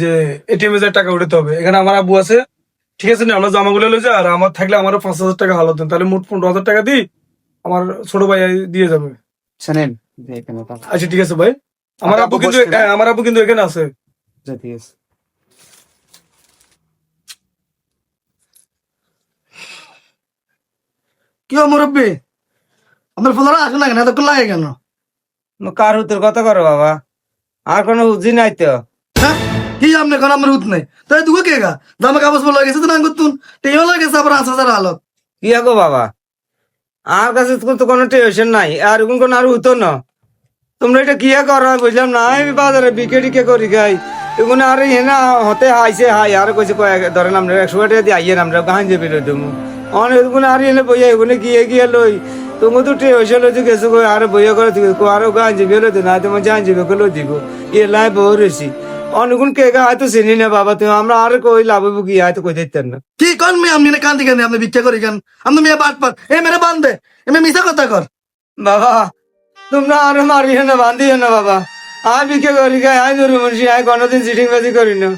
যে এটিএম এর টাকা উঠাতে হবে। এখানে আমার আব্বু আছে, ঠিক আছে না, আমরা জামাগুলো লইছে, আর আমার থাকলে আমারও 5,000 টাকা হালত দেন, তাহলে মোট 15,000 টাকা দিই, আমার ছোট ভাই দিয়ে যাবে। শোনেন এখানে তো আচ্ছা ঠিক আছে ভাই, আমার আব্বু কিন্তু হ্যাঁ, আমার আব্বু কিন্তু এখানে আছে। ঠিক আছে। কি মুরব্বী, আপনার ফুলারা আসে না কেন, এতক্ষণ লাগে কেন? কার হুতের কথা করো বাবা, আর কোনো বুঝি নাই তো। হ্যাঁ কি আপনি এখন আমার উঠ নাই তাই দুগো কে গা দামে কাগজ বলা গেছে তো না করতুন টেও লাগেছে আবার 5,000 হালত। কি গো বাবা, আর কাছে তো কোনো টেনশন নাই, আর এখন কোনো আর হতো না। তোমরা এটা কি করো বুঝলাম না, আমি বাজারে বিকে টিকে করি খাই, এখন আর হেনা হতে হাইছে হাই, আর কইছে ধরেন আমরা 100 টাকা দিয়ে আইয়েন, আমরা গান যে বেরোয় দেবো অনেক আর এনে বইয়া এখানে গিয়ে গিয়ে লই, তুমি তো টেনশন লইতে গেছো কই, আর বইয়া করে দিবে আরো গান যে বেরোয় না, তোমার জান যাবে কলো দিব এ লাই বউ রয়েছি অনেকক্ষণ কে গা হয়তো চিনি না বাবা, তুমি আমরা আর কই লাভ কি হয়তো কই দিতেন না। কি কোন মেয়ে আপনি না কান্দি কেন, আপনি ভিক্ষা করি কেন, আপনি মেয়ে বাট পার এ মেরে বান্ধে এমনি মিশা কথা কর। বাবা তোমরা আরো মারিও না, বান্ধিও না বাবা, আর বিকে করি খাই, আই গরিব মানুষ, আই কোনোদিন চিটিং বাজি করি না,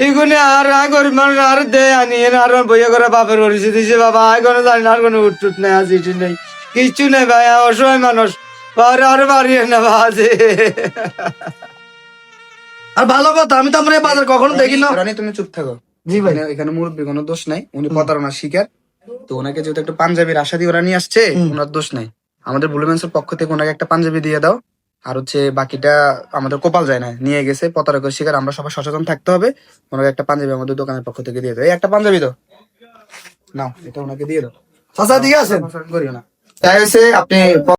এগুলো আর আই গরিব মানুষ আর দে আনি আর বইয়া করে বাপের পরিচয় দিছে বাবা, আই কোনো জানি না, আর কোনো উঠটুট নেই, আর চিঠি নেই, কিচ্ছু নেই ভাই, অসহায় মানুষ, আর মারিও না বাজে। আর ভালো কথা, আমি তো আমার এই বাজার কখনো দেখি না। রানী তুমি চুপ থাকো। জি ভাই। এখানে মুরব্বী কোনো দোষ নাই, উনি প্রতারণার শিকার। তো ওনাকে যেহেতু একটা পাঞ্জাবির আশা দিয়ে ওরা নিয়ে আসছে, ওনার দোষ নাই। আমাদের ব্লুমেন্সের পক্ষ থেকে ওনাকে একটা পাঞ্জাবি দিয়ে দাও, আর হচ্ছে বাকিটা আমাদের কপাল যায় না, নিয়ে গেছে প্রতারকের শিকার, আমরা সবাই সচেতন থাকতে হবে। ওনাকে একটা পাঞ্জাবি আমাদের দোকানের পক্ষ থেকে দিয়ে দাও, এই একটা পাঞ্জাবি দাও, নাও এটা ওনাকে দিয়ে দাও। চাচা দিয়ে আছেন করিও না, তাই হচ্ছে আপনি